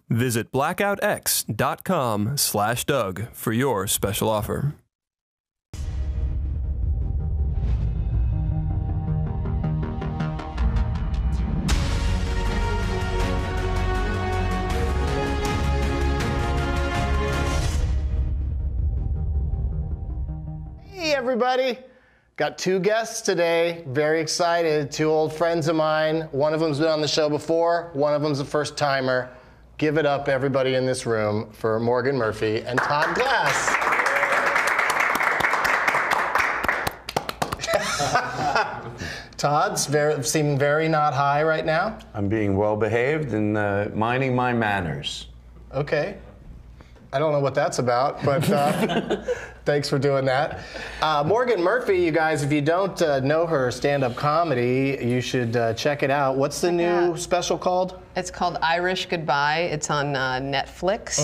Visit blackoutx.com/Doug for your special offer. Hey everybody, got two guests today, very excited, two old friends of mine. One of them's been on the show before, one of them's a first timer. Give it up everybody in this room for Morgan Murphy and Todd Glass. Todd's seeming very not high right now. I'm being well behaved and minding my manners. Okay. I don't know what that's about, but thanks for doing that. Morgan Murphy, you guys, if you don't know her stand-up comedy, you should check it out. What's the new special called? It's called Irish Goodbye. It's on Netflix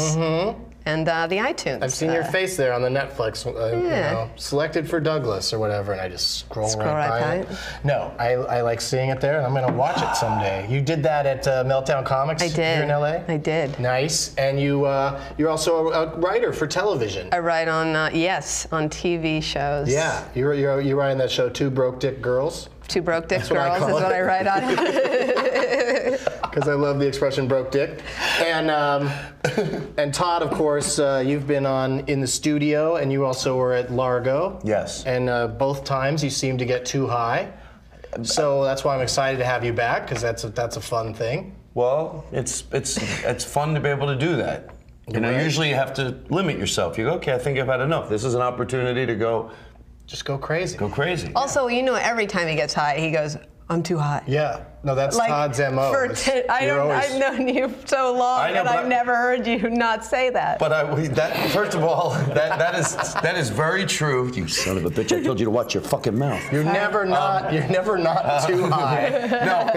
and the iTunes. I've seen your face there on the Netflix, you know, selected for Douglas or whatever, and I just scroll right by it. No, I like seeing it there, and I'm going to watch it someday. You did that at Meltdown Comics here in LA? I did. Nice. And you're also a writer for television. I write on, yes, on TV shows. Yeah, you're writing that show, Two Broke Dick Girls? Two Broke Dick Girls is what I write on. Because I love the expression broke dick. And Todd, of course, you've been on In the Studio, and you also were at Largo. Yes. And both times you seem to get too high. So that's why I'm excited to have you back, because that's a fun thing. Well, it's fun to be able to do that. You know, usually you have to limit yourself. You go, okay, I think I've had enough. This is an opportunity to go. Just go crazy. Go crazy. Also, you know, every time he gets high, he goes, I'm too high. Yeah. No, that's like, Todd's MO. I've known you so long, and I've never heard you not say that. But first of all, that is very true. You son of a bitch! I told you to watch your fucking mouth. You're never not too high. No,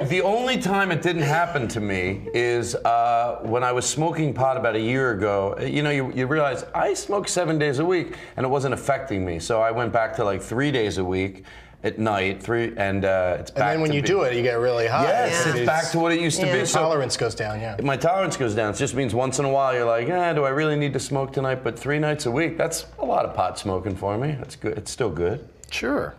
the only time it didn't happen to me is when I was smoking pot about a year ago. You know, you realize I smoke 7 days a week, and it wasn't affecting me. So I went back to like 3 days a week. At night, it's back. And then when you do it, you get really high. Yes, it's back to what it used to be. Your tolerance goes down, yeah. My tolerance goes down. It just means once in a while you're like, do I really need to smoke tonight? But 3 nights a week, that's a lot of pot smoking for me. That's good. It's still good. Sure.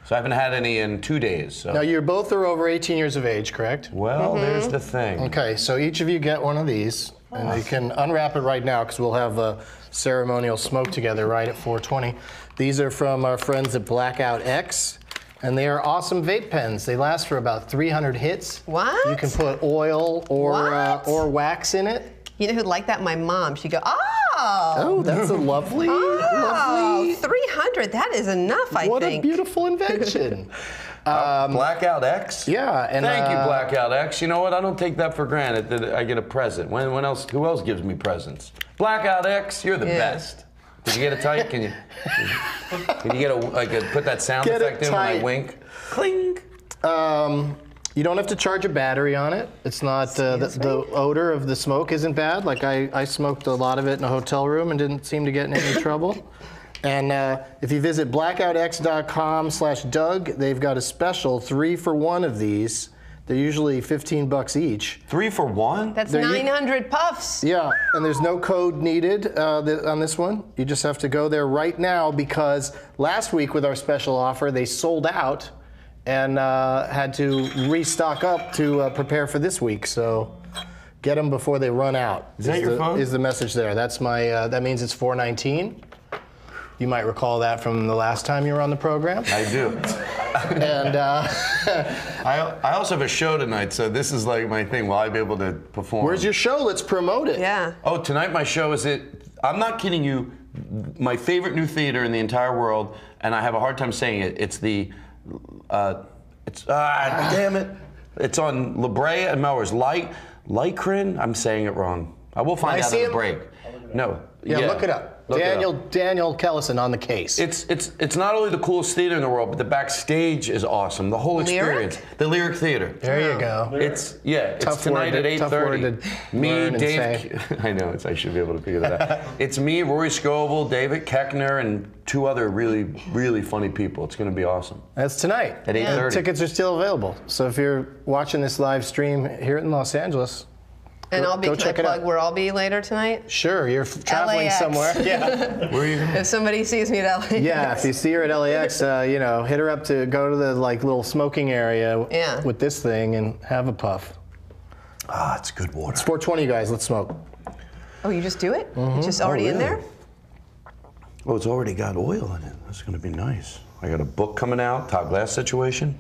So I haven't had any in 2 days. So. Now, you both are over 18 years of age, correct? Well, there's the thing. Okay, so each of you get one of these. And you can unwrap it right now, because we'll have a ceremonial smoke together right at 4:20. These are from our friends at Blackout X. And they are awesome vape pens. They last for about 300 hits. What? You can put oil or wax in it. You know who'd like that? My mom. She'd go, Oh, that's a lovely, lovely. 300. That is enough, I think. What a beautiful invention. Blackout X? Yeah. And, thank you, Blackout X. You know what? I don't take that for granted that I get a present. When else? Who else gives me presents? Blackout X, you're the best. Did you get it tight? Can you get put that sound effect in when I wink? Cling. You don't have to charge a battery on it. It's not the odor of the smoke isn't bad. Like I smoked a lot of it in a hotel room and didn't seem to get in any trouble. And if you visit blackoutx.com/Doug, they've got a special 3 for 1 of these. They're usually $15 each. 3 for 1? That's 900 puffs. Yeah, and there's no code needed on this one. You just have to go there right now, because last week with our special offer, they sold out and had to restock up to prepare for this week. So get them before they run out. Is that your phone? Is the message there? That's my. That means it's 419. You might recall that from the last time you were on the program. I do. And I also have a show tonight, so this is like my thing. Will I be able to perform? Where's your show? Let's promote it. Yeah. Oh, tonight my show is I'm not kidding you, my favorite new theater in the entire world, and I have a hard time saying it. It's damn it. It's on La Brea and Melrose. Lycrin? I'm saying it wrong. I will find out at the break. No. Yeah, look it up. Daniel Kellison on the case. It's not only the coolest theater in the world, but the backstage is awesome. The whole experience. The Lyric Theater. There you go. It's tonight at 8:30. Me, Dave. I know. I should be able to figure that out. It's me, Rory Scovel, David Keckner, and 2 other really, really funny people. It's going to be awesome. That's tonight at 8:30. Tickets are still available. So if you're watching this live stream here in Los Angeles, And I'll be, go can I check it plug out. where I'll be later tonight? Sure, you're traveling LAX. somewhere. Yeah. Where are you? If somebody sees me at LAX. Yeah, if you see her at LAX, you know, hit her up to go to the like little smoking area Yeah. with this thing and have a puff. Ah, it's good water. It's 420, you guys. Let's smoke. Oh, you just do it? It's just already in there? Oh, it's already got oil in it. That's going to be nice. I got a book coming out, Todd Glass Situation.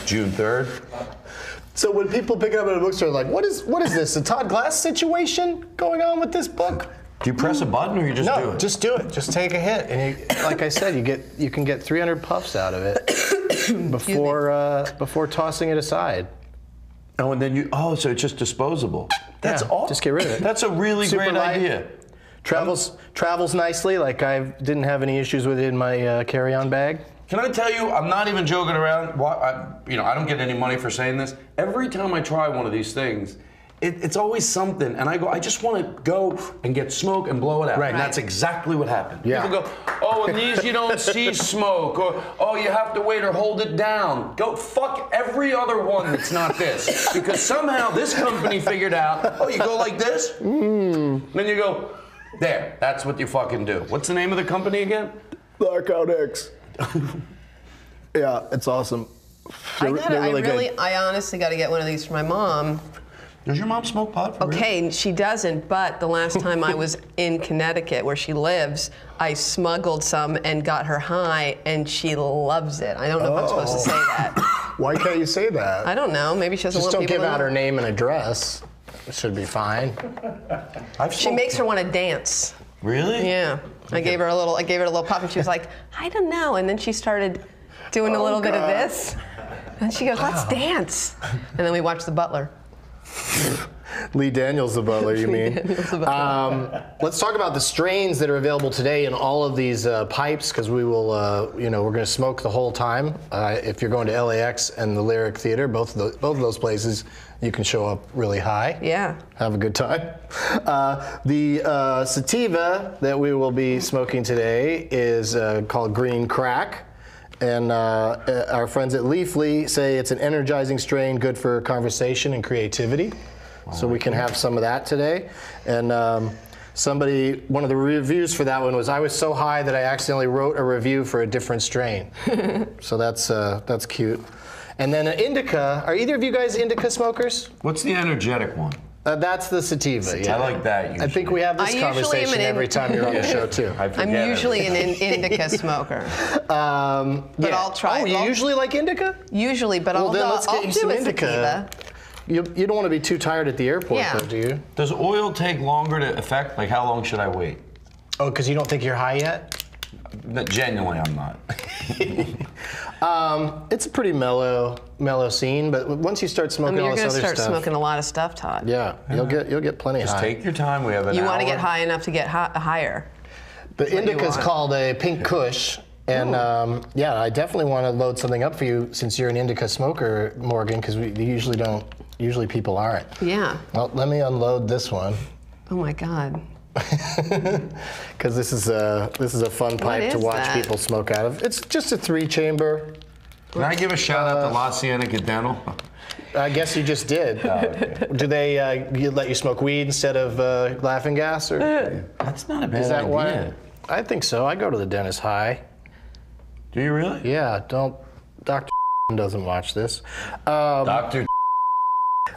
June 3rd. So when people pick it up at a bookstore, like, what is this? A Todd Glass situation going on with this book? Do you press a button or you just do No, it? just do it. Just take a hit, and you, like I said, you can get 300 puffs out of it before tossing it aside. Oh, and then so it's just disposable. That's Yeah, all. just get rid of it. That's a really Super great light. idea. Travels nicely. Like I didn't have any issues with it in my carry-on bag. Can I tell you, I'm not even joking around. I don't get any money for saying this. Every time I try one of these things, it's always something, and I just want to go and get smoke and blow it out. Right. And that's exactly what happened. Yeah. People go, oh, in these you don't see smoke, or oh, you have to wait or hold it down. Go fuck every other one that's not this, because somehow this company figured out, oh, you go like this, then you go, there. That's what you fucking do. What's the name of the company again? Blackout X. Yeah, it's awesome. I honestly got to get one of these for my mom. Does your mom smoke pot for real? Okay, she doesn't, but the last time I was in Connecticut, where she lives, I smuggled some and got her high, and she loves it. I don't know if I'm supposed to say that. Why can't you say that? I don't know. Maybe she doesn't Just want don't people give to out know. her name and address. It should be fine. She makes her want to dance. Really? Yeah. I gave her a little pop, and she was like, I don't know. And then she started doing a little bit of this. And she goes, let's dance. And then we watched The Butler. Lee Daniels the butler, you mean? Daniels the butler. Let's talk about the strains that are available today in all of these pipes, because we will, we're going to smoke the whole time. If you're going to LAX and the Lyric Theater, both of those places, you can show up really high. Yeah. Have a good time. The sativa that we will be smoking today is called Green Crack. And our friends at Leafly say it's an energizing strain, good for conversation and creativity. So we can have some of that today. And one of the reviews for that one was, I was so high that I accidentally wrote a review for a different strain. So that's cute. And then an indica. Are either of you guys indica smokers? What's the energetic one? That's the sativa. Yeah. I like that usually. I think we have this I usually am conversation an every time you're on the show too. I'm usually an indica smoker. But I'll try. Oh, you usually like indica? Usually, but Well, then let's get I'll you do some a indica. sativa. You don't want to be too tired at the airport, Yeah. though, do you? Does oil take longer to affect? Like, how long should I wait? Oh, because you don't think you're high yet? Genuinely, I'm not. It's a pretty mellow scene, but once you start smoking You're all this going to other start stuff, smoking a lot of stuff, Todd. yeah, you'll get plenty Just high. take your time. We have an You hour. want to get high enough to get higher. The what you indica is want. called a pink kush, and I definitely want to load something up for you since you're an indica smoker, Morgan, because we usually don't. Usually people aren't. Yeah. Well, let me unload this one. Oh my God. Because this is a fun pipe to is watch that? people smoke out of. It's just a 3-chamber. Can I give a shout out to La Cienega Dental? I guess you just did. Okay. Do they let you smoke weed instead of laughing gas? Or That's not a bad is that idea. why? I think so. I go to the dentist high. Do you really? Yeah, don't. Dr. doesn't watch this. Doctor.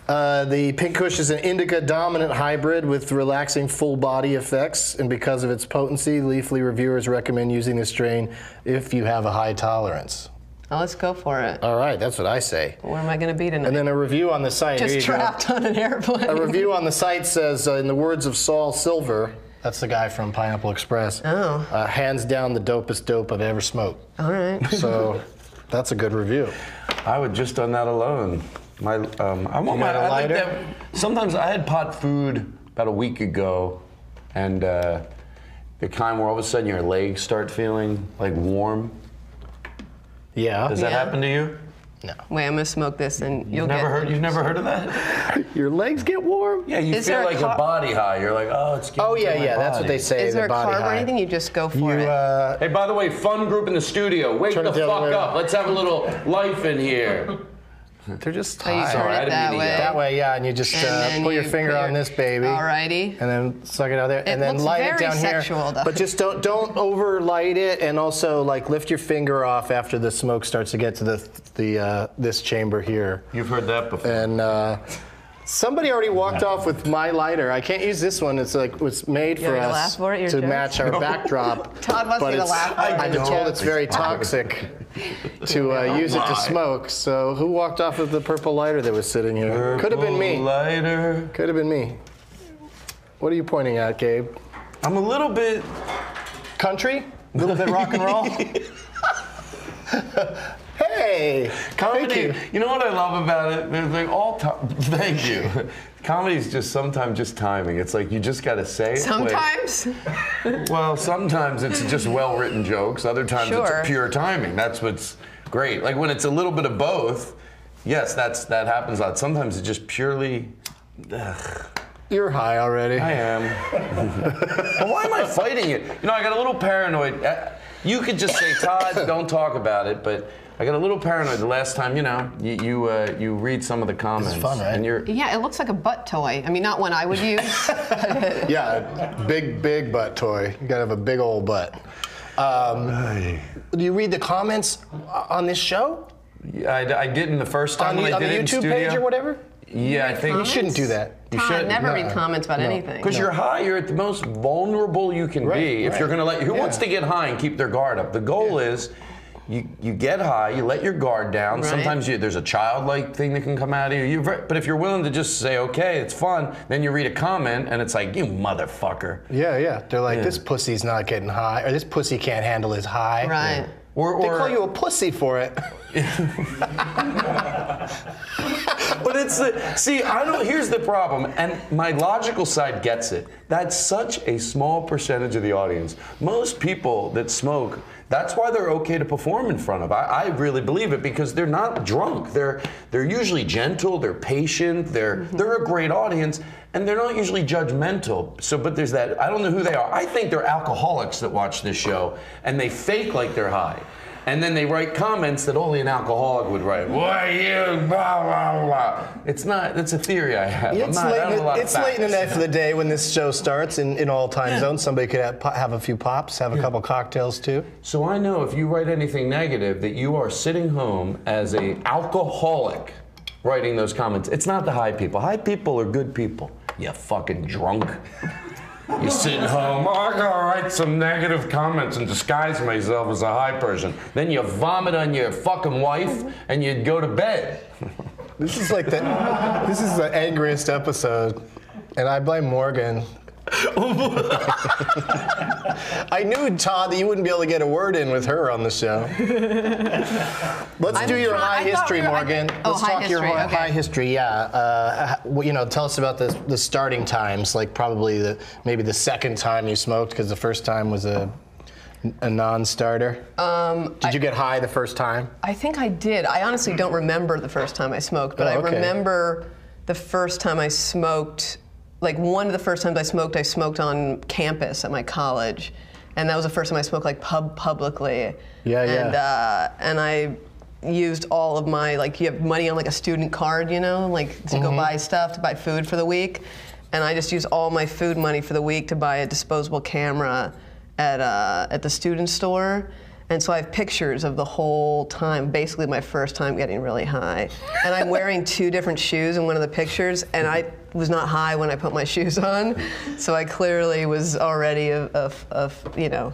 The Pink Kush is an indica dominant hybrid with relaxing full body effects, and because of its potency, Leafly reviewers recommend using this strain if you have a high tolerance. Now let's go for it. All right, that's what I say. Where am I going to be tonight? And then a review on the site. here Just you go. trapped on an airplane. A review on the site says, in the words of Saul Silver, that's the guy from Pineapple Express, hands down the dopest dope I've ever smoked. All right. So that's a good review. I would just on that alone. I want got a I like lighter? that- sometimes I had pot food about a week ago, and the kind where all of a sudden your legs start feeling like warm. Yeah. Does that Yeah. happen to you? Wait, I'm going to smoke this and you'll You've never heard of that? Your legs get warm? Yeah, you Is feel there a like car- a body high. You're like, oh, it's getting Oh, to yeah, my yeah. That's what body. they say. Is there a the body carb or high. anything? You just go for You, it. Hey, by the way, fun group in the studio. Wake Turn the it the other fuck way. up. Let's have a little life in here. They're just Oh, you high. turn Sorry, I it didn't that mean to way. yell. That way, yeah, and you just And then put your you finger put on your- this baby. Alrighty. And then suck it out there, and then looks light it very down sexual, here. though. But just don't over light it, and also like lift your finger off after the smoke starts to get to this chamber here. You've heard that before. And somebody already walked off with my lighter. I can't use this one. It's like was made You for want me to us laugh for it, your to joke? match our backdrop. Todd wants but me to it's- laugh for it. I've been told it's very toxic to use it to smoke. So who walked off with the purple lighter that was sitting here? Could have been me. Lighter. Could have been me. What are you pointing at, Gabe? I'm a little bit. Country? A little bit rock and roll? Hey! Comedy. Thank You know what I love about it? They're all. Thank you. Comedy's just sometimes just timing. It's like you just got to say it. Sometimes. Well, sometimes it's just well-written jokes. Other times Sure. it's pure timing. That's what's great. Like when it's a little bit of both. Yes, that happens a lot. Sometimes it's just purely. Ugh. You're high already. I am. Well, why am I fighting it? You know, I got a little paranoid. You could just say, Todd, don't talk about it, but I got a little paranoid the last time, you read some of the comments. It's fun, right? And you're, Yeah, it looks like a butt toy. I mean, not one I would use. Yeah, big butt toy. You gotta have a big old butt. Do you read the comments on this show? I didn't the first time On when the, I did it in YouTube studio. page or whatever? Yeah, I think You shouldn't do that. You Todd, should. never No. read comments about anything. Because you're high, you're at the most vulnerable you can Right, be. If right. you're gonna who Yeah. wants to get high and keep their guard up? The goal is you get high, you let your guard down. Right. Sometimes there's a childlike thing that can come out of you. But if you're willing to just say, okay, it's fun, then you read a comment and it's like, you motherfucker. Yeah. They're like, this pussy's not getting high, or this pussy can't handle his high. Right. They call you a pussy for it. But here's the problem, and my logical side gets it. That's such a small percentage of the audience. Most people that smoke, that's why they're okay to perform in front of. I really believe it because they're not drunk. They're usually gentle, they're patient, they're a great audience, and they're not usually judgmental. But there's that, I don't know who they are. I think they're alcoholics that watch this show, and they fake like they're high. And then they write comments that only an alcoholic would write. Why you blah blah blah. It's a theory I have. It's I don't have a lot of late in the facts. night for the day when this show starts in all time zones. Somebody could have a few pops, have a couple cocktails too. So I know if you write anything negative that you are sitting home as a alcoholic writing those comments. It's not the high people. High people are good people. You fucking drunk. You're sitting home, I gotta write some negative comments and disguise myself as a high person. Then you vomit on your fucking wife and you go to bed. This is the angriest episode, and I blame Morgan. I knew, Todd, that you wouldn't be able to get a word in with her on the show. Let's do your high history, Morgan. Let's high talk your history, okay. high history. Yeah, tell us about the starting times. Like probably maybe the second time you smoked, because the first time was a non-starter. Did you get high the first time? I think I did. I honestly don't remember the first time I smoked, but I remember the first time I smoked. Like one of the first times I smoked on campus at my college, and that was the first time I smoked like publicly. Yeah. And I used all of my you have money on like a student card, to go buy stuff, to buy food for the week, and I just used all my food money for the week to buy a disposable camera at the student store. And so I have pictures of the whole time, basically my first time getting really high. And I'm wearing 2 different shoes in one of the pictures, and I was not high when I put my shoes on. So I clearly was already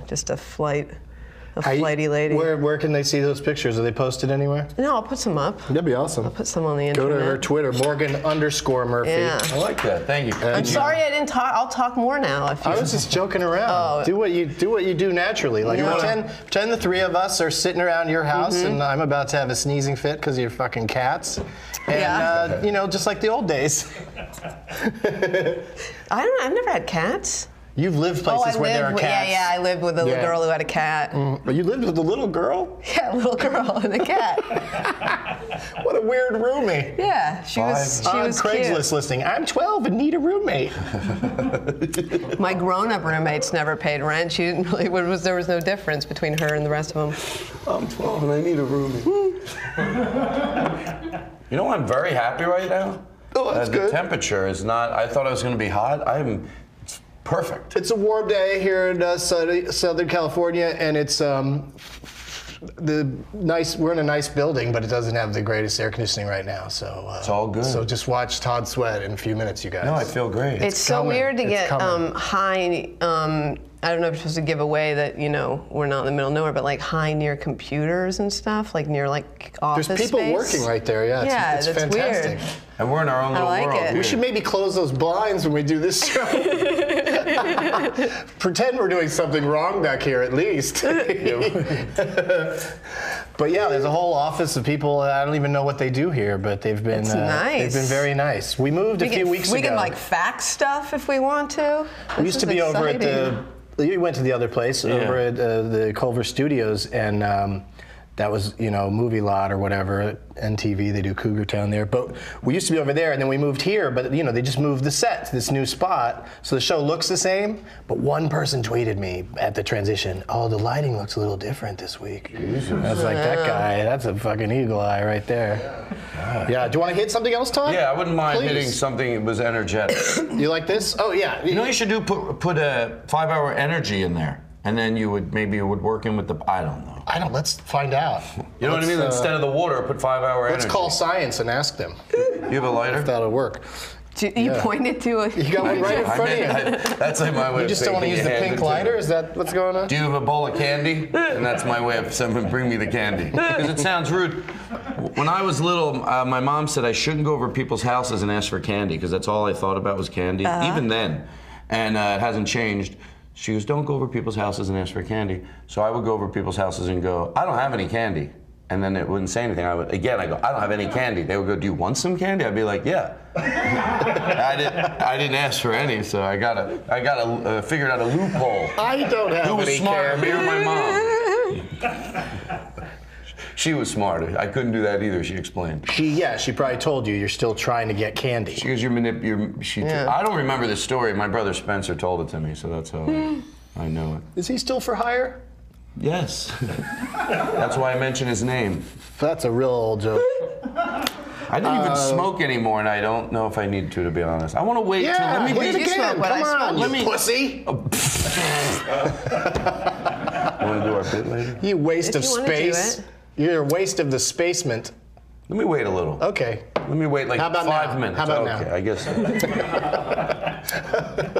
just a flighty lady. Where can they see those pictures? Are they posted anywhere? No, I'll put some up. That'd be awesome. I'll put some on the Go internet. to her Twitter, Morgan_Murphy. Yeah. I like that. Thank you. I'm sorry I didn't talk. I'll talk more now. If you I was just joking around. Oh. Do what you do naturally. Like pretend the 3 of us are sitting around your house, and I'm about to have a sneezing fit because of your fucking cats. And just like the old days. I don't know. I've never had cats. You've lived places where there are cats. Yeah, I lived with a little girl who had a cat. But you lived with a little girl? Yeah, a little girl and a cat. What a weird roomie. Yeah, she was Craigslist listing. I'm 12 and need a roommate. cute. My grown-up roommates never paid rent. She didn't really. There was no difference between her and the rest of them. I'm 12 and I need a roomie. You know, I'm very happy right now. Oh, that's The good. temperature is not. I thought I was going to be hot. It's perfect. It's a warm day here in Southern California, and it's we're in a nice building, but it doesn't have the greatest air conditioning right now. So It's all good. So just watch Todd sweat in a few minutes, you guys. No, I feel great. It's so coming. weird to It's get coming. high. I don't know if you're supposed to give away that we're not in the middle of nowhere, but like high near computers and stuff, like near like office There's people space. working right there. Yeah, Yeah, it's that's fantastic. weird. And we're in our own little like world. it. We should maybe close those blinds when we do this show. Pretend we're doing something wrong back here, at least. But yeah, there's a whole office of people. I don't even know what they do here, but they've been nice. They've been very nice. We moved a few weeks ago. We can like fax stuff if we want to. We used to be over at the. You went to the other place over at the Culver Studios, and that was movie lot or whatever. NTV, they do Cougar Town there. But we used to be over there, and then we moved here. But they just moved the set to this new spot, so the show looks the same. But one person tweeted me at the transition, "Oh, the lighting looks a little different this week." Jesus. I was like, that guy, that's a fucking eagle eye right there. Yeah. Do you want to hit something else, Todd? Yeah, I wouldn't mind Please. hitting something that was energetic. You like this? Oh yeah. You know, you should put a 5-hour energy in there, and then you would work in with the. I don't know. Let's find out. You know what I mean? Instead of the water, put 5-hour energy. Let's call science and ask them You have a lighter? if that'll work. You pointed to it. You got one right in front of you. That's like my way You of just don't want to use the pink lighter? Is that what's going on? Do you have a bowl of candy? And that's my way of someone bring me the candy. Because it sounds rude. When I was little, my mom said I shouldn't go over people's houses and ask for candy, because that's all I thought about was candy, even then. And it hasn't changed. She goes, don't go over people's houses and ask for candy. So I would go over people's houses and go, I don't have any candy. And then it wouldn't say anything. I go, I don't have any candy. They would go, do you want some candy? I'd be like, yeah. I didn't ask for any, so I figured out a loophole. I don't have Who was any smarter, candy. me or my mom? She was smarter. I couldn't do that either, she explained. She probably told you you're still trying to get candy. She goes, I don't remember this story. My brother Spencer told it to me, so that's how I know it. Is he still for hire? Yes. That's why I mentioned his name. That's a real old joke. I don't even smoke anymore, and I don't know if I need to be honest. I want to wait till. Yeah, Let me wait be. again. smoke what Come I on, smoke. you pussy. You want to do our bit later? You waste of If you wanna do space. it. You're a waste of the spacement. Let me wait a little. Okay. Let me wait like How about 5 now? minutes. How about okay, now? I guess.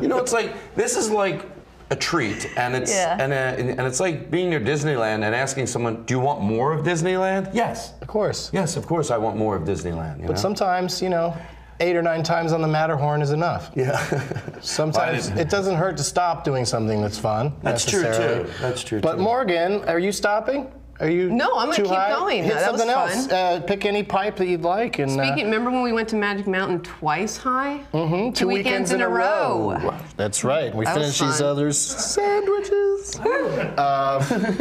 It's like this is like a treat, and it's and it's like being near Disneyland and asking someone, "Do you want more of Disneyland?" Yes. Of course. Yes, of course I want more of Disneyland. But sometimes, 8 or 9 times on the Matterhorn is enough. Yeah. Sometimes it doesn't hurt to stop doing something that's fun. That's true necessarily. too. That's true But too. Morgan, are you stopping? Are you No, I'm gonna too keep high? going. Hit No, that was something else. Pick any pipe that you'd like. And Remember when we went to Magic Mountain twice high? Mm-hmm. 2 weekends in a row. That's right. We That was finished each fun. other's sandwiches.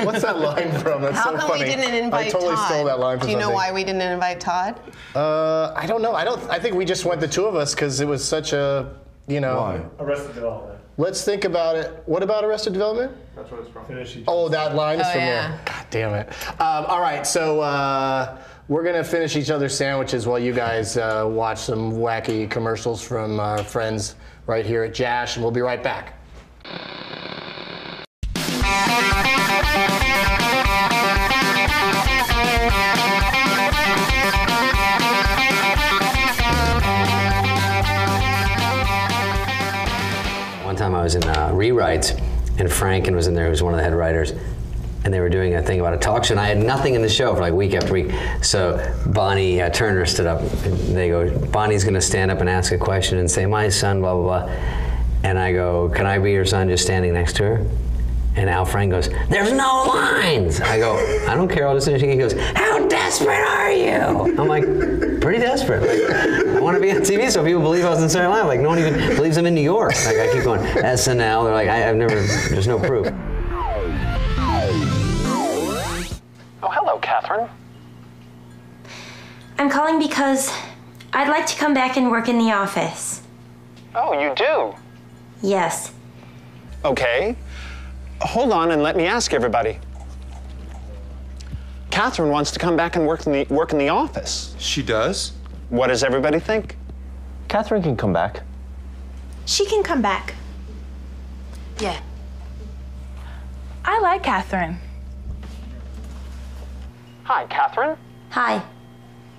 What's that line from? That's How so come funny. we didn't invite I totally Todd? stole that line from Do you know something. why we didn't invite Todd? I don't know. I think we just went the two of us because it was such a, Why? Arrested Development. Let's think about it. What about Arrested Development? That's what it's from. Oh, that line is Oh, from yeah. there. God damn it. All right, so we're going to finish each other's sandwiches while you guys watch some wacky commercials from our friends right here at Jash, and we'll be right back. One time I was in rewrites, and Franken was in there, who was one of the head writers, and they were doing a thing about a talk show, and I had nothing in the show for like week after week. So Bonnie Turner stood up, and they go, Bonnie's gonna stand up and ask a question and say, my son, blah, blah, blah. And I go, can I be your son, just standing next to her? And Al Frank goes, there's no lines. I go, I don't care, I'll just finish. He goes, how desperate are you? I'm like, pretty desperate. Like, I want to be on TV so people believe I was in Saturday Night Live. Like, no one even believes I'm in New York. Like, I keep going, SNL. They're like, I've never, there's no proof. Oh, hello, Catherine. I'm calling because I'd like to come back and work in the office. Oh, you do? Yes. Okay. Hold on and let me ask everybody. Catherine wants to come back and work in the office. She does? What does everybody think? Catherine can come back. She can come back. Yeah. I like Catherine. Hi, Catherine. Hi.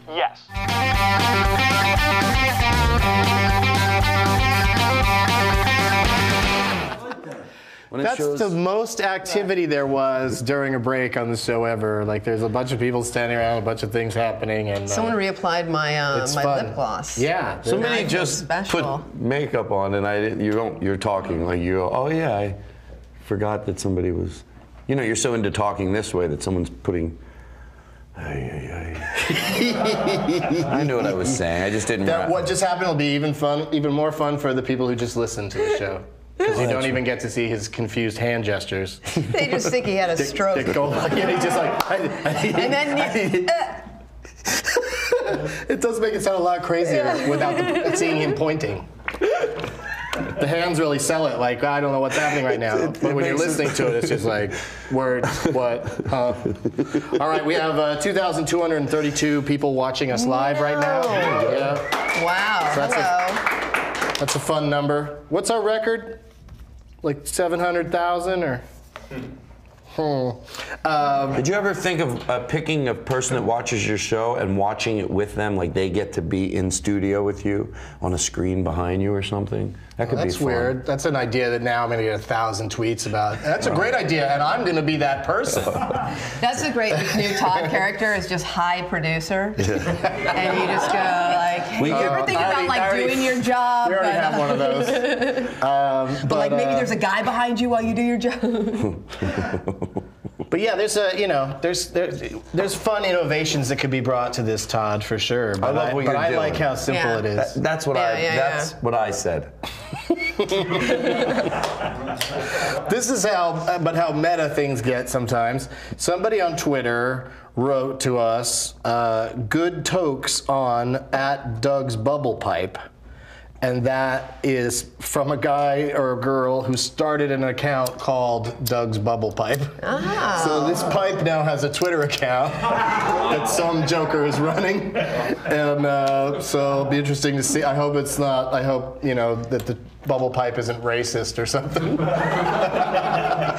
Yes. That's the most activity there was during a break on the show ever. Like, there's a bunch of people standing around, a bunch of things happening, and someone reapplied my my fun. lip gloss. Yeah. Somebody just put makeup on, and you're talking like you go, oh yeah, I forgot that somebody was. You know, you're so into talking this way that someone's putting. I knew what I was saying. I just didn't. What just happened will be even more fun for the people who just listen to the show. Because you don't even get to see his confused hand gestures. They just think he had a stroke. He's just like, and then it does make it sound a lot crazier without seeing him pointing. The hands really sell it. Like, I don't know what's happening right now. But when you're listening to it, it's just like, words, what, huh? All right, we have 2,232 people watching us live right now. Yeah. Wow. So Hello. That's a fun number. What's our record? Like 700,000 or? Did you ever think of picking a person that watches your show and watching it with them, like they get to be in studio with you on a screen behind you or something? That could be fun. That's weird. That's an idea that now I'm going to get 1,000 tweets about. That's a great idea, and I'm going to be that person. That's a great new Todd character is just high producer, and you just go like, you ever think about like doing your job? We already have one of those. But like maybe there's a guy behind you while you do your job. But yeah, there's fun innovations that could be brought to this, Todd, for sure. But I love what you're doing. I like how simple it is. That's what what I said. This is how meta things get sometimes. Somebody on Twitter wrote to us, good tokes on @Doug's Bubble Pipe. And that is from a guy or a girl who started an account called Doug's Bubble Pipe. Oh. So this pipe now has a Twitter account that some joker is running. And so it'll be interesting to see. I hope it's not, I hope, that the bubble pipe isn't racist or something. I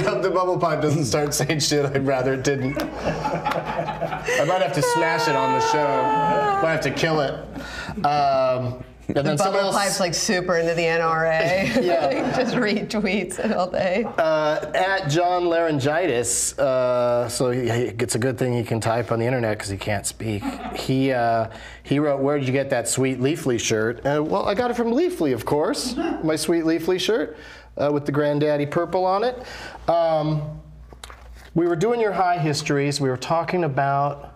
hope the bubble pipe doesn't start saying shit I'd rather it didn't. I might have to smash it on the show. Might have to kill it. And then the bubble pipe's like super into the NRA. Yeah. Just retweets it all day. @John Laryngitis, so it's a good thing he can type on the internet because he can't speak. He wrote, "Where did you get that sweet Leafly shirt?" Well, I got it from Leafly, of course. My sweet Leafly shirt with the Granddaddy purple on it. We were doing your high histories. We were talking about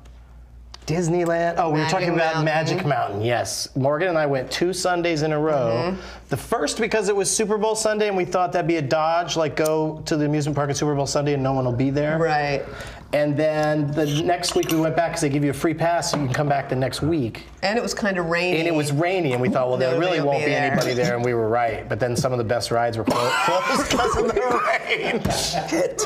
Disneyland. Oh, we were talking about Magic Mountain. Yes. Morgan and I went 2 Sundays in a row. The first because it was Super Bowl Sunday and we thought that'd be a dodge, like go to the amusement park on Super Bowl Sunday and no one will be there. Right. And then the next week we went back because they give you a free pass so you can come back the next week. And it was kind of rainy. And it was rainy and we thought, well, there really won't be anybody there, and we were right. But then some of the best rides were closed because of the rain. Shit.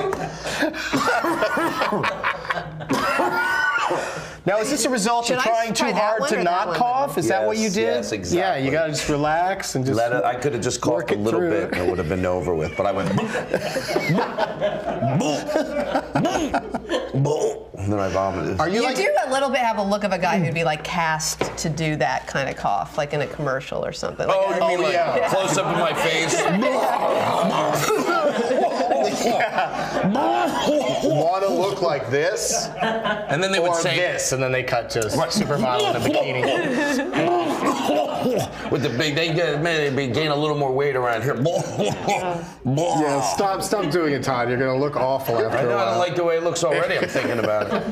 Now, is this a result of trying too hard to not cough? Is that what you did? Yes, exactly. Yeah, you gotta just relax and just I could have just coughed a little bit and it would have been over with, but I went and then I vomited. You do a little bit have a look of a guy who'd be like cast to do that kind of cough, like in a commercial or something. Like you mean like close up in my face? Want to look like this? And then they would say this, and then they cut to a supermodel in a bikini. With the big, they gain a little more weight around here. Yeah, stop doing it, Todd. You're gonna look awful after I know, a while. I don't like the way it looks already. I'm thinking about it.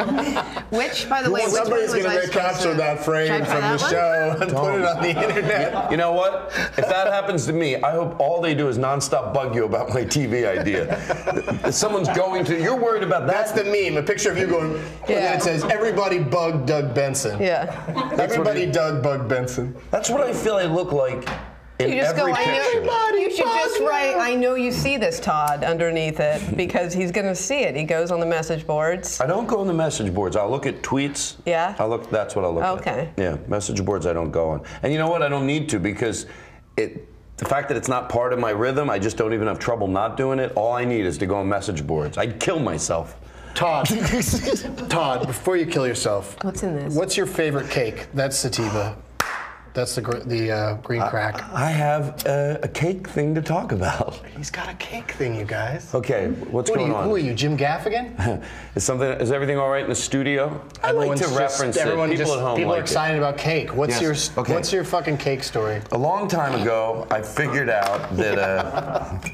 Which, by the way, somebody's gonna capture that frame from the show and put it on the internet. You know what? If that happens to me, I hope all they do is nonstop bug you about my TV idea. Someone's going to. You're worried about that. That's the meme. A picture of you going. And then it says, "Everybody bug Doug Benson." Yeah. Everybody Doug bug Benson. That's what I feel I look like In You just every go, picture. you should just write, I know you see this, Todd, underneath it, because he's going to see it. He goes on the message boards. I don't go on the message boards. I'll look at tweets. Yeah? That's what I'll look at. Okay. Yeah, message boards I don't go on. And you know what? I don't need to because the fact that it's not part of my rhythm, I just don't even have trouble not doing it. All I need is to go on message boards. I'd kill myself. Todd, Todd, before you kill yourself, What's in this? what's your favorite cake? That's sativa. That's the green crack. I have a cake thing to talk about. He's got a cake thing, you guys. Okay, what's going on? Who are you, Jim Gaffigan? Is everything all right in the studio? I like to reference it. People at home People like are excited about cake. What's Yes. your fucking cake story? A long time ago, I figured out that.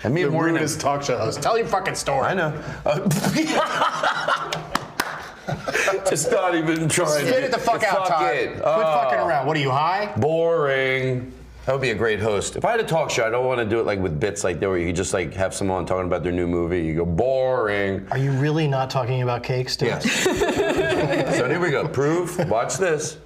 And me and Morgan. Rudest talk show host. Tell your fucking story. I know. Just not even trying. Spit it the fuck out, Todd. It. Quit fucking around. What are you, high? Boring. That would be a great host. If I had a talk show, I don't want to do it like with bits like that where you could just like have someone talking about their new movie. You go boring. Are you really not talking about cake still? Yes. So here we go. Proof. Watch this.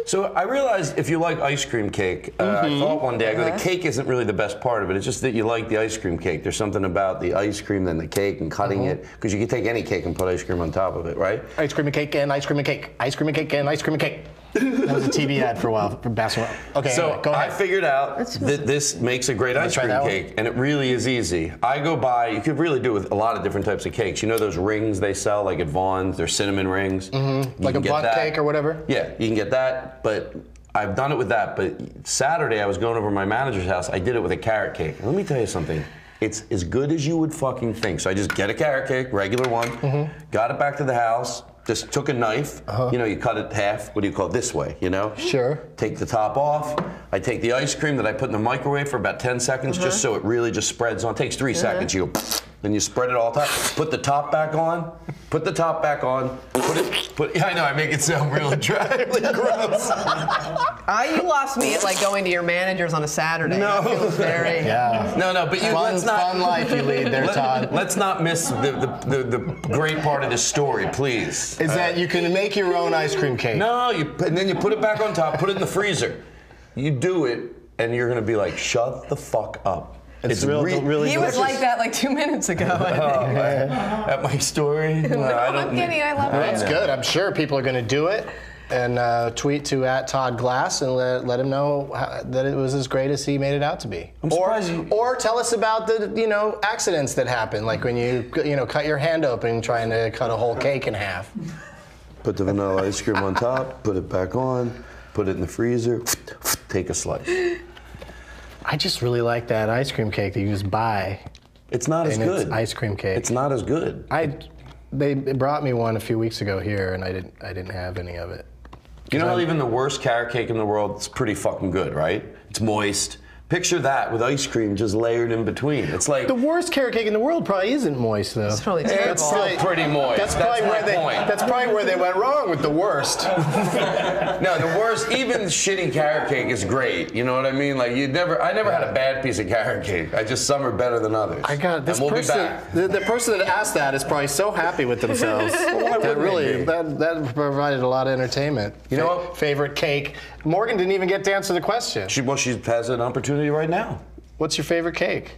So I realized if you like ice cream cake, I thought one day, I go, the cake isn't really the best part of it. It's just that you like the ice cream cake. There's something about the ice cream than the cake and cutting it. Because you can take any cake and put ice cream on top of it, right? Ice cream and cake and ice cream and cake. Ice cream and cake and ice cream and cake. That was a TV ad for a while for basketball. Okay, so anyway, go ahead. I figured out that this makes a great ice cream cake, and it really is easy. I go buy, you could really do it with a lot of different types of cakes. You know those rings they sell, like at Vaughn's, they're cinnamon rings? Like a butt cake or whatever? Yeah, you can get that, but I've done it with that. But Saturday, I was going over to my manager's house. I did it with a carrot cake. And let me tell you something. It's as good as you would fucking think. So I just get a carrot cake, regular one, got it back to the house, just took a knife, you know, you cut it half, what do you call it, this way, you know? Sure. Take the top off. I take the ice cream that I put in the microwave for about 10 seconds, just so it really just spreads on. It takes 3 seconds. You go, then you spread it all top. Put the top back on. Put the top back on. Yeah, I know, I make it sound real attractively gross. You lost me at like going to your managers on a Saturday. No. It feels very. Yeah. No, but let's not. Fun life you lead there, Todd. Let's not miss the great part of this story, please. Is that you can make your own ice cream cake. No, and then you put it back on top, put it in the freezer. You do it, and you're gonna be like, shut the fuck up. It's really He was like that like 2 minutes ago, I think. At my story? I'm kidding, I love it. That's good. I'm sure people are going to do it and tweet to @ToddGlass and let him know that it was as great as he made it out to be. Or tell us about the accidents that happen, like when you cut your hand open trying to cut a whole cake in half. Put the vanilla ice cream on top, put it back on, put it in the freezer, take a slice. I just really like that ice cream cake that you just buy. It's not as good. It's ice cream cake. It's not as good. They brought me one a few weeks ago here, and I didn't have any of it. You know how even the worst carrot cake in the world is pretty fucking good, right? It's moist. Picture that with ice cream just layered in between. It's like the worst carrot cake in the world probably isn't moist though. It's probably terrible. It's still pretty moist. That's probably where they went wrong with the worst. No, the worst. Even shitty carrot cake is great. You know what I mean? Like I never had a bad piece of carrot cake. Some are better than others. I got this and we'll person. Be back. The person that asked that is probably so happy with themselves. That provided a lot of entertainment. You know what? Favorite cake. Morgan didn't even get to answer the question. She has an opportunity right now. What's your favorite cake?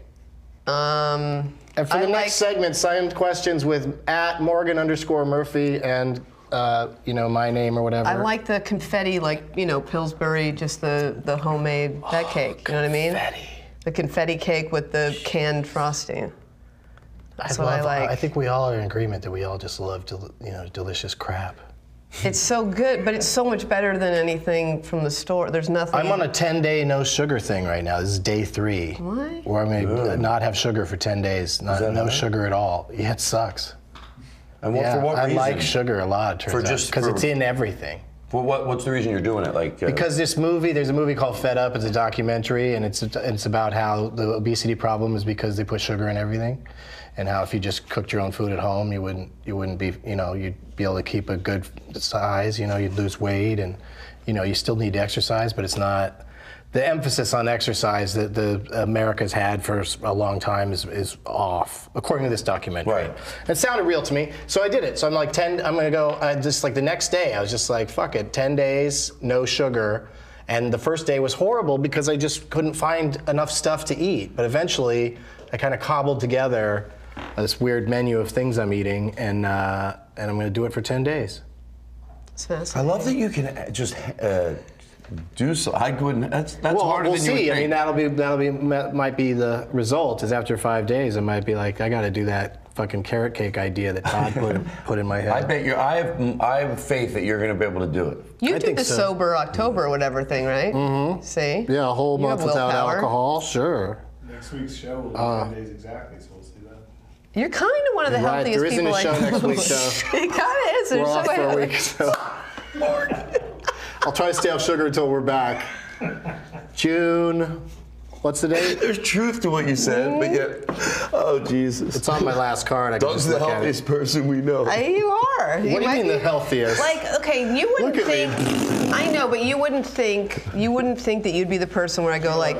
And for I the next segment, send questions with @Morgan_Murphy and my name or whatever. I like the confetti, like Pillsbury, just the homemade that cake. You know what I mean? The confetti cake with the canned frosting. That's what I like. I think we all are in agreement that we all just love delicious crap. It's so good, but it's so much better than anything from the store. There's nothing. I'm on a 10-day no sugar thing right now. This is day 3. What? Where I'm going to not have sugar for 10 days. No sugar at all. Yeah, it sucks. And for what reason? I like sugar a lot, turns out, because it's in everything. Well, what's the reason you're doing it? Because there's a movie called Fed Up. It's a documentary, and it's about how the obesity problem is because they put sugar in everything, and how if you just cooked your own food at home, you wouldn't be, you'd be able to keep a good size. You'd lose weight, and you still need to exercise, but it's not. The emphasis on exercise that America's had for a long time is off, according to this documentary. Right. It sounded real to me, so I did it. So I'm like, I'm gonna go, just like the next day, I was just like, fuck it, 10 days, no sugar. And the first day was horrible because I just couldn't find enough stuff to eat. But eventually, I kind of cobbled together this weird menu of things I'm eating, and I'm going to do it for 10 days. It's fascinating. I love that you can just do so. I couldn't. That's Well, harder we'll than you would see. I think. mean, might be the result. Is after 5 days, I might be like, I got to do that fucking carrot cake idea that Todd put in my head. I bet you. I have faith that you're going to be able to do it. You I do think the so. sober October or whatever thing, right? Mm-hmm. See? Yeah, a whole You month have without willpower. alcohol, sure. Next week's show will be 10 days exactly, so we'll see that. You're kind of one of the Right, healthiest there isn't people a show I know. next week, so It kind of is. we're They're off so for a healthy. week. So I'll try to stay off sugar until we're back. June. What's the date? There's truth to what you said, but yet, oh Jesus! It's on my last card. I can Doug's just the look at healthiest it. person we know. You are. What do you mean the healthiest? Like, okay, you wouldn't Look at think. I know, but you wouldn't think that you'd be the person where I go like,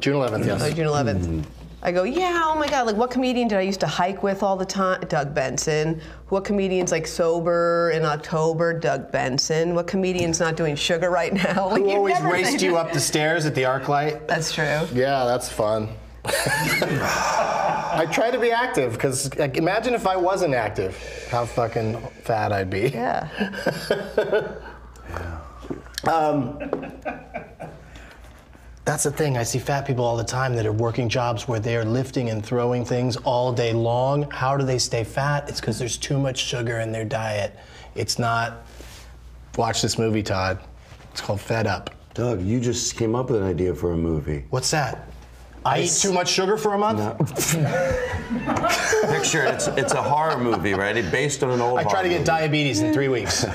June 11th, yes. June 11th. I go, yeah, oh my God, like what comedian did I used to hike with all the time? Doug Benson. What comedian's like sober in October? Doug Benson. What comedian's not doing sugar right now? Like, Who you'd always never raced think you that. up the stairs at the ArcLight? That's true. Yeah, that's fun. I try to be active because imagine if I wasn't active, how fucking fat I'd be. Yeah. That's the thing. I see fat people all the time that are working jobs where they are lifting and throwing things all day long. How do they stay fat? It's because there's too much sugar in their diet. It's not. Watch this movie, Todd. It's called Fed Up. Doug, you just came up with an idea for a movie. What's that? I eat too much sugar for a month? No. Picture it's a horror movie, right? It's based on an old. I try to get diabetes in 3 weeks.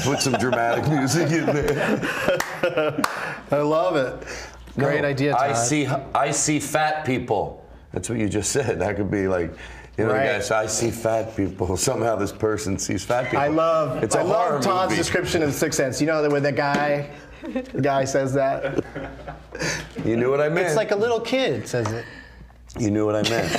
Put some dramatic music in there. I love it. Great idea, Todd. I see fat people. That's what you just said. That could be like, you know, Right. guys. I see fat people. Somehow this person sees fat people. I love horror Todd's movie. description of The Sixth Sense. You know that when the guy says that? You knew what I meant. It's like a little kid says it. You knew what I meant.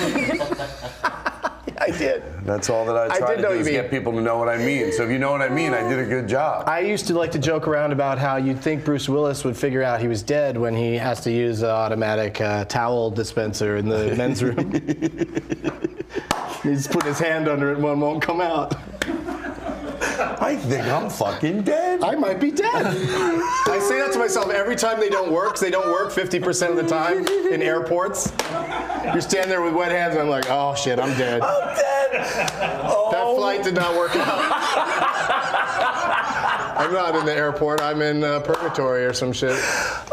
I did. That's all that I try did to know do you is mean. get people to know what I mean. So if you know what I mean, I did a good job. I used to like to joke around about how you'd think Bruce Willis would figure out he was dead when he has to use an automatic towel dispenser in the men's room. He's putting his hand under it and one won't come out. I think I'm fucking dead. I might be dead. I say that to myself every time they don't work, 'cause they don't work 50% of the time in airports. You're standing there with wet hands and I'm like, oh shit, I'm dead. I'm dead. Oh. That flight did not work out. I'm not in the airport, I'm in purgatory or some shit.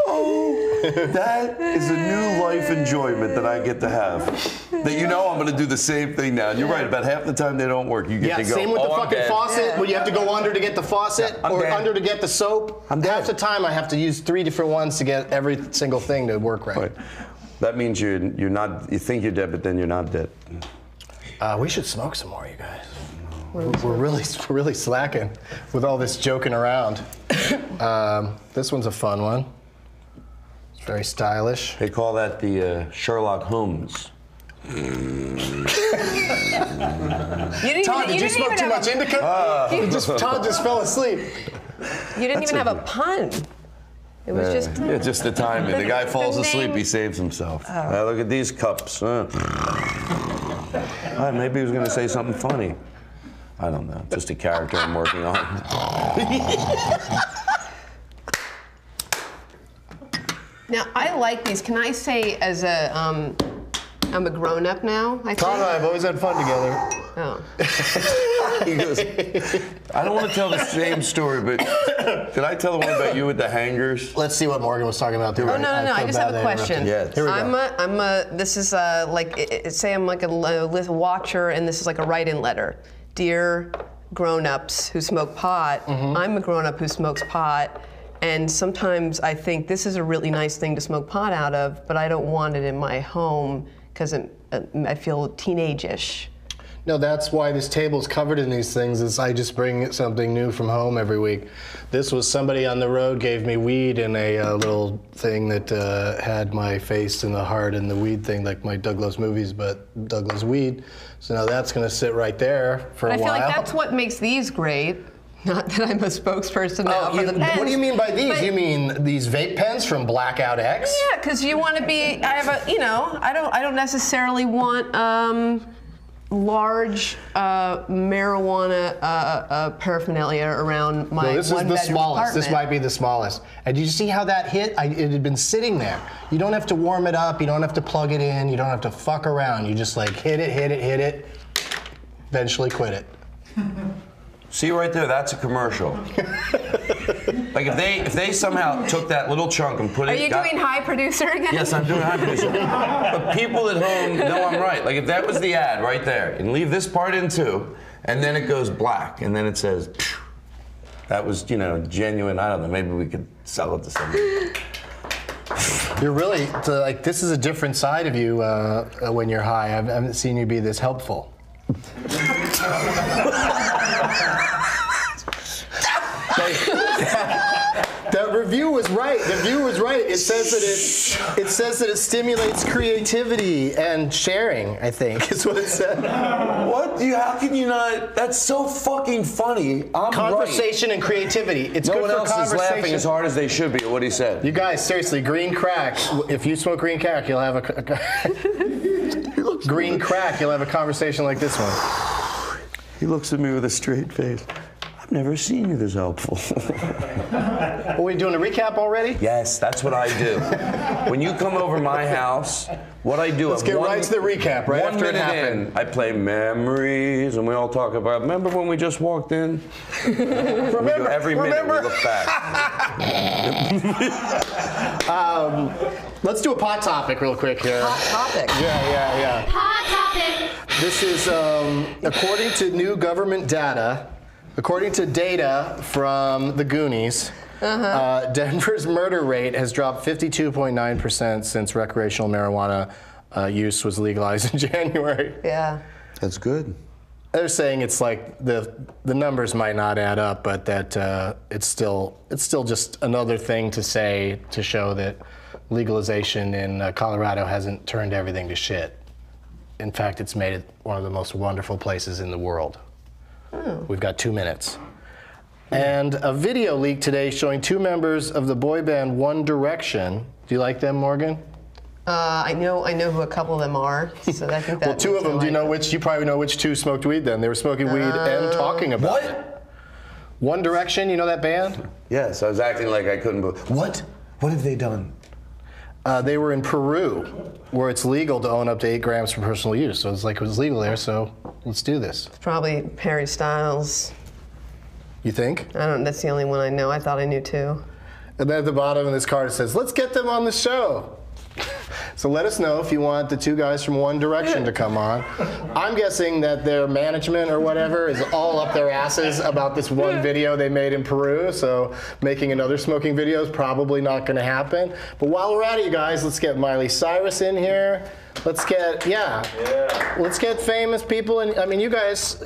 Oh, that is a new life enjoyment that I get to have. That you know I'm going to do the same thing now. You're right, about half the time they don't work. You get to go, same with the I'm fucking dead. faucet, when you have to go under to get the faucet, I'm or dead. under to get the soap. I'm dead. Half the time I have to use 3 different ones to get every single thing to work right. Right. That means you're not. You think you're dead, but then you're not dead. We should smoke some more, you guys. We're really slacking with all this joking around. This one's a fun one. It's very stylish. They call that the Sherlock Holmes. Todd, did you smoke too much indica? Todd just fell asleep. You didn't even have a pun. It was just. Yeah, just the timing. The guy falls asleep, name- he saves himself. Look at these cups. Maybe he was going to say something funny. I don't know. Just a character I'm working on. Now I like these. Can I say as a I'm a grown up now? I Todd and I think. have always had fun together. Oh. He goes, I don't want to tell the same story, but did I tell the one about you with the hangers? Let's see what Morgan was talking about. Oh no! I just have a question. Yes. Here we go. This is say I'm like a watcher, and this is like a write-in letter. Dear grown-ups who smoke pot, I'm a grown-up who smokes pot, and sometimes I think this is a really nice thing to smoke pot out of, but I don't want it in my home because I feel teenage-ish. No, that's why this table's covered in these things, is I just bring something new from home every week. This was somebody on the road gave me weed in a little thing that had my face and the heart and the weed thing, like my Doug Loves Movies, but Doug Loves Weed. So now that's gonna sit right there for a while. I feel like that's what makes these great. Not that I'm a spokesperson now for the pens. What do you mean by these? You mean these vape pens from Blackout X? Yeah, because you want to be. I have a. You know, I don't necessarily want large marijuana paraphernalia around my No, this is the smallest. apartment. This might be the smallest. And did you see how that hit? It had been sitting there. You don't have to warm it up. You don't have to plug it in. You don't have to fuck around. You just like hit it. Eventually quit it. See right there, that's a commercial. Like if they somehow took that little chunk and put it. Are you doing high producer again? Yes, I'm doing high producer. But people at home know I'm right. Like if that was the ad right there, and leave this part in too, and then it goes black, and then it says, phew, that was genuine. I don't know. Maybe we could sell it to somebody. You're really like this is a different side of you when you're high. I haven't seen you be this helpful. That review was right. The review was right. It says that it stimulates creativity and sharing. I think is what it said. What? How can you not? That's so fucking funny. I'm conversation and creativity. It's no good one for else conversation. is laughing as hard as they should be at what he said. You guys, seriously, green crack. If you smoke green crack, you'll have a green crack. You'll have a conversation like this one. He looks at me with a straight face. I've never seen you this helpful. Are we doing a recap already? Yes, that's what I do. When you come over my house, what I do. Let's get right to the recap, right after it happened. I play memories, and we all talk about. Remember when we just walked in? Remember, every minute we look back. Let's do a pot topic real quick here. Hot topic. Yeah. Hot topic. This is according to new government data. According to data from the Goonies, Denver's murder rate has dropped 52.9% since recreational marijuana use was legalized in January. Yeah. That's good. They're saying it's like the numbers might not add up, but that it's still just another thing to say to show that legalization in Colorado hasn't turned everything to shit. In fact, it's made it one of the most wonderful places in the world. We've got 2 minutes. And a video leaked today showing 2 members of the boy band One Direction. Do you like them, Morgan? I know who a couple of them are. So I think that. Well, 2 of them. Do you know which? You probably know which 2 smoked weed. Then they were smoking weed and talking about it. One Direction. You know that band? Yes, I was acting like I couldn't believe. What? What have they done? They were in Peru, where it's legal to own up to 8 grams for personal use. So it's like it was legal there. So let's do this. It's probably Harry Styles. You think? I don't. That's the only one I know. I thought I knew too. And then at the bottom of this card it says, "Let's get them on the show." So let us know if you want the 2 guys from One Direction to come on. I'm guessing that their management or whatever is all up their asses about this one video they made in Peru, so making another smoking video is probably not going to happen. But while we're at it, you guys, let's get Miley Cyrus in here. Let's get, let's get famous people. And I mean, you guys,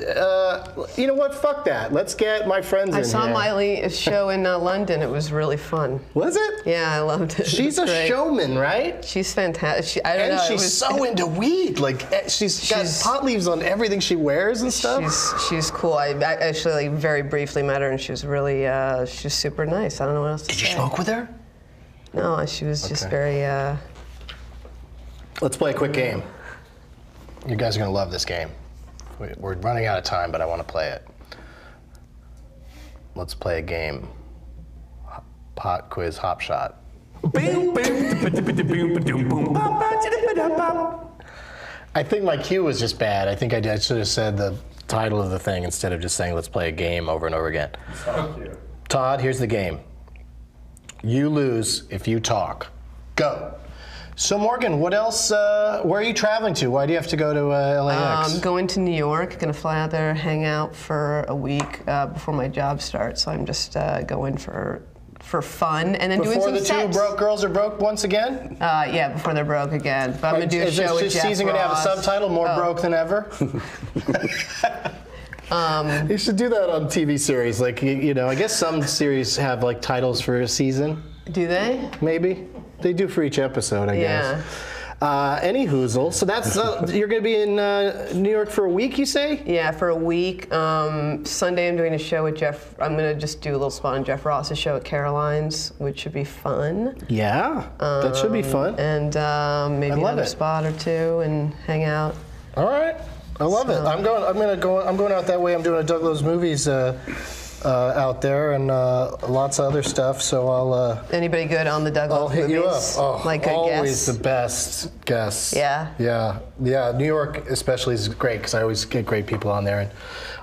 you know what? Fuck that. Let's get my friends in here. I saw Miley's show in London. It was really fun. Was it? Yeah, I loved it. She's a showman, right? She's fantastic. I don't know. She's so into weed. Like, she's got pot leaves on everything she wears and stuff. She's cool. I actually very briefly met her, and she was really, she's super nice. I don't know what else to say. Did you smoke with her? No, she was just very, Let's play a quick game. You guys are going to love this game. We're running out of time, but I want to play it. Let's play a game. Pot quiz hop shot. I think my cue was just bad. I think I should have said the title of the thing instead of just saying let's play a game over and over again. Todd, here's the game. You lose if you talk. Go. So Morgan, what else, where are you traveling to? Why do you have to go to LAX? I'm going to New York, gonna fly out there, hang out for a week before my job starts. So I'm just going for fun and then doing some sets. Before the 2 broke girls are broke once again? Yeah, before they're broke again. But I'm gonna do a show with Jeff season gonna have a subtitle, More Broke Than Ever? You should do that on TV series. Like, you know, I guess some series have like titles for a season. Do they? Maybe. They do for each episode, I guess. Any hoozle. So that's you're going to be in New York for a week, you say? Yeah, for a week. Sunday I'm doing a show with Jeff. I'm going to just do a little spot on Jeff Ross's show at Caroline's, which should be fun. Yeah, that should be fun. And maybe another spot or two and hang out. All right, I love it. I'm going out that way. I'm doing a Douglas Movies out there and lots of other stuff. So I'll. Anybody good on the Douglas I'll hit Movies? you up. Oh, like good always guests? the best guests. Yeah. Yeah. New York especially is great because I always get great people on there, and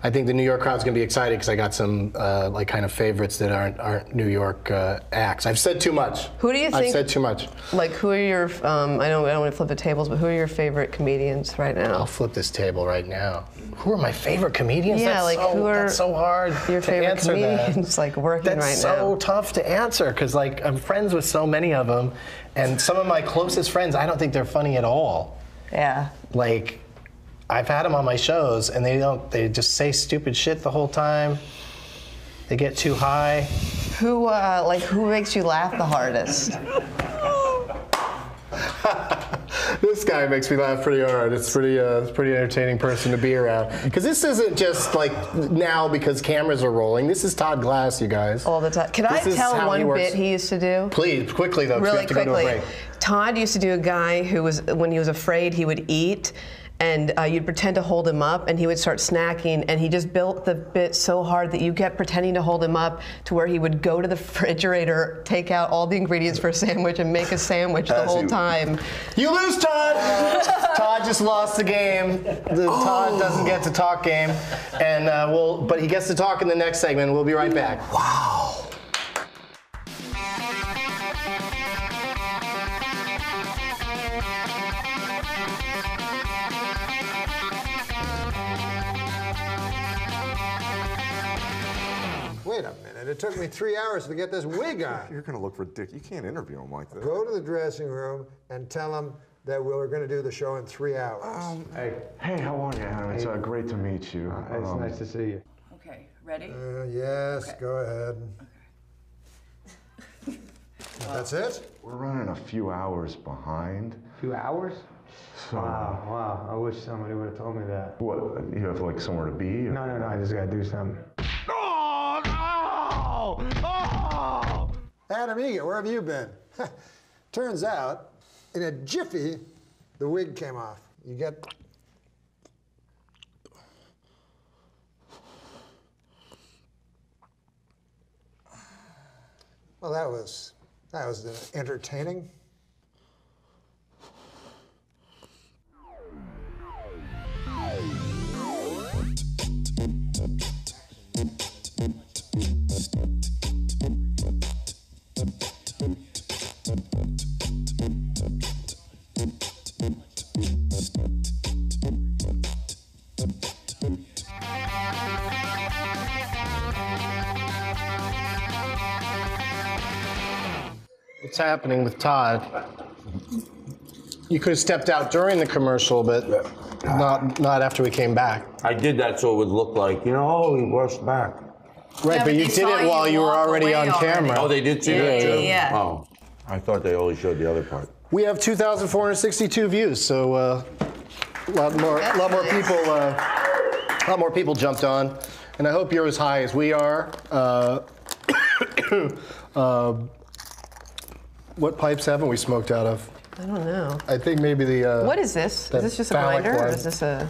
I think the New York crowd's gonna be excited because I got some like kind of favorites that aren't New York acts. I've said too much. Who do you think? I've said too much. Like who are your? I don't want to flip the tables, but who are your favorite comedians right now? I'll flip this table right now. Who are my favorite comedians? Yeah, That's so hard your to favorite answer comedians? That. Like working right now. That's so tough to answer because like I'm friends with so many of them, and some of my closest friends, I don't think they're funny at all. Yeah. Like, I've had them on my shows, and they just say stupid shit the whole time. They get too high. Who makes you laugh the hardest? This guy makes me laugh pretty hard. It's pretty entertaining person to be around. Because this isn't just like now because cameras are rolling. This is Todd Glass, you guys. All the time. Can I tell one bit he used to do? Please, quickly though. Really we have to go to a break. Todd used to do a guy who was, when he was afraid, he would eat. And you'd pretend to hold him up, and he would start snacking, and he just built the bit so hard that you kept pretending to hold him up to where he would go to the refrigerator, take out all the ingredients for a sandwich, and make a sandwich the whole time. You lose, Todd! Todd just lost the game. Todd doesn't get to talk game. And but he gets to talk in the next segment. We'll be right back. Wow. Wait a minute, it took me 3 hours to get this wig on. You're gonna look for Dick. You can't interview him like this. Go to the dressing room and tell him that we're gonna do the show in 3 hours. Hey, how are you? It's great to meet you. It's nice to see you. Okay, ready? Yes, go ahead. That's it? We're running a few hours behind. A few hours? So, Wow. I wish somebody would have told me that. what, you have like somewhere to be? No. I just gotta do something. Adam Egan, where have you been? Turns out, in a jiffy, the wig came off. You get... Well, that was entertaining. What's happening with Todd? You could have stepped out during the commercial, but not after we came back. I did that so it would look like, oh, he rushed back. Right, but you did it while you were already on camera. Oh, they did see that too? Yeah. Oh, I thought they only showed the other part. We have 2,462 views, so a lot more people jumped on, and I hope you're as high as we are. What pipes haven't we smoked out of? I don't know. I think maybe the. What is this? Is this just a phallic grinder, or one. is this a?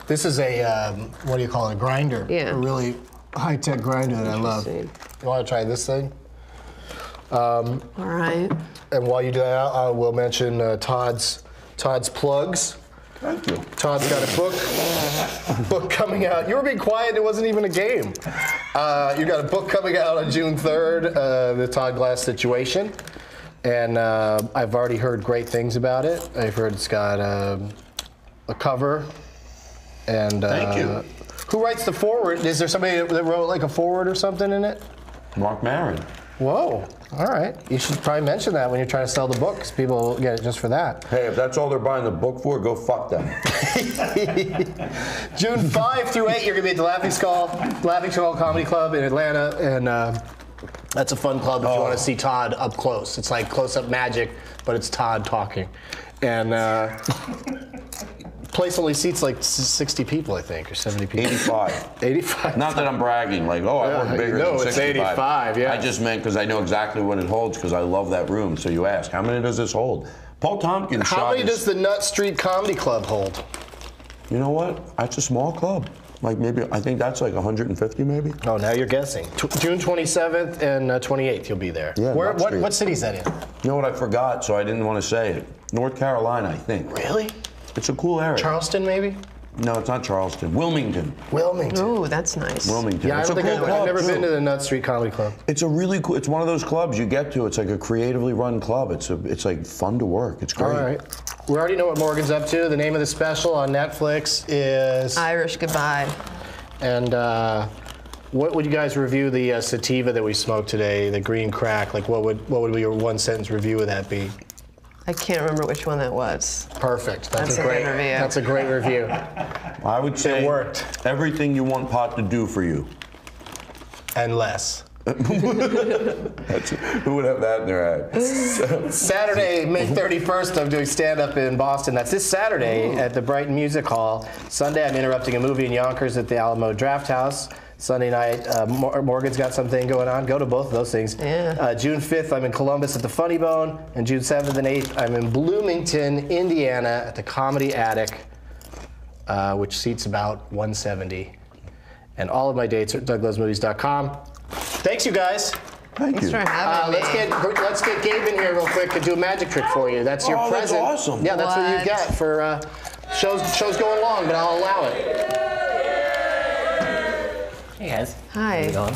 This is a what do you call it? A grinder. Yeah. A really high-tech grinder that I love. You want to try this thing? All right. And while you do that, I will mention Todd's plugs. Thank you. Todd's got a book coming out. You were being quiet. It wasn't even a game. You got a book coming out on June 3rd, The Todd Glass Situation. And I've already heard great things about it. I've heard it's got a cover. And Thank you. Who writes the foreword? Is there somebody that wrote like a foreword or something in it? Mark Maron. Whoa. All right. You should probably mention that when you're trying to sell the book, because people get it just for that. Hey, if that's all they're buying the book for, go fuck them. June 5 through 8, you're going to be at the Laughing Skull Comedy Club in Atlanta. And That's a fun club if you want to see Todd up close. It's like close-up magic, but it's Todd talking. And place only seats like 60 people, I think, or 70 people. 85. 85. Not that I'm bragging, like, oh, I work bigger than 65. No, it's 85, yeah. I just meant because I know exactly what it holds because I love that room. So you ask, how many does this hold? Paul Tompkins shot How many his- does the Nut Street Comedy Club hold? You know what? That's a small club. Like maybe, I think that's like 150 maybe. Oh, now you're guessing. June 27th and 28th you'll be there. Yeah, What city is that in? You know what, I forgot, so I didn't want to say it. North Carolina, I think. Really? It's a cool area. Charleston, maybe? No, it's not Charleston. Wilmington. Wilmington. Ooh, that's nice. Wilmington. Yeah, It's a cool I've club, never too. been to the Nut Street Comedy Club. It's a really cool, it's one of those clubs you get to, it's like a creatively run club. It's like fun to work. It's great. All right. We already know what Morgan's up to. The name of the special on Netflix is Irish Goodbye. And what would you guys review the sativa that we smoked today, the green crack? Like, what would your one sentence review of that be? I can't remember which one that was. Perfect. That's a great good review. That's a great review. I would say it worked. Everything you want pot to do for you. And less. Who would have that in their ad? Saturday, May 31st, I'm doing stand-up in Boston. That's this Saturday at the Brighton Music Hall. Sunday, I'm interrupting a movie in Yonkers at the Alamo Draft House. Sunday night, Morgan's got something going on. Go to both of those things. Yeah. June 5th, I'm in Columbus at the Funny Bone. And June 7th and 8th, I'm in Bloomington, Indiana at the Comedy Attic, which seats about 170. And all of my dates are at douglovesmovies.com. Thanks, you guys. Thanks for having me. Let's get Gabe in here real quick and do a magic trick for you. That's your present. That's awesome. Yeah, that's what you get for shows going long, but I'll allow it. Hey guys. Hi. How's it going?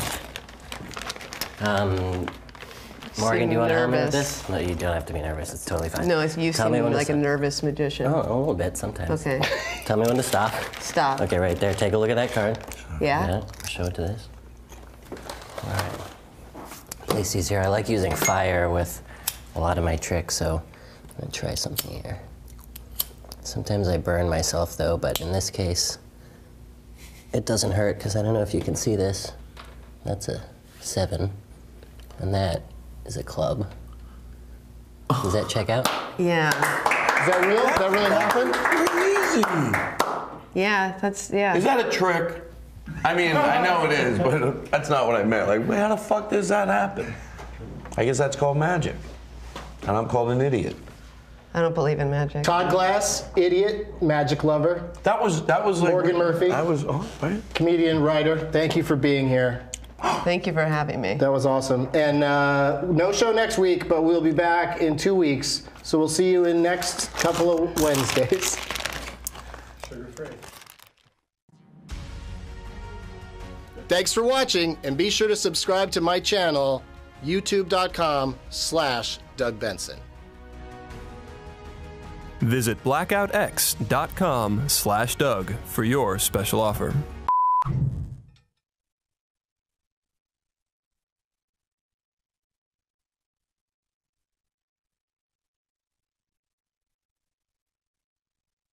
Morgan, do you want to help me with nervous. this? No, you don't have to be nervous. It's totally fine. No, you Tell me seem when to like a stop. nervous magician. Oh, a little bit sometimes. Okay. Tell me when to stop. Stop. Okay, right there. Take a look at that card. Yeah? Show it to this. All right. Place these here. I like using fire with a lot of my tricks, so I'm gonna try something here. Sometimes I burn myself though, but in this case, it doesn't hurt because I don't know if you can see this. That's a 7, and that is a club. Does that check out? Yeah. Is that real? Did that really happen? Crazy. Yeah, yeah. Is that a trick? I mean, I know it is, but that's not what I meant. Like, how the fuck does that happen? I guess that's called magic. And I'm called an idiot. I don't believe in magic. Todd Glass, idiot, magic lover. That was like Morgan Murphy. Right? Comedian, writer. Thank you for being here. Thank you for having me. That was awesome. And no show next week, but we'll be back in 2 weeks. So we'll see you in next couple of Wednesdays. Sugar-free. Thanks for watching, and be sure to subscribe to my channel, youtube.com/Doug Benson. Visit blackoutx.com/Doug for your special offer.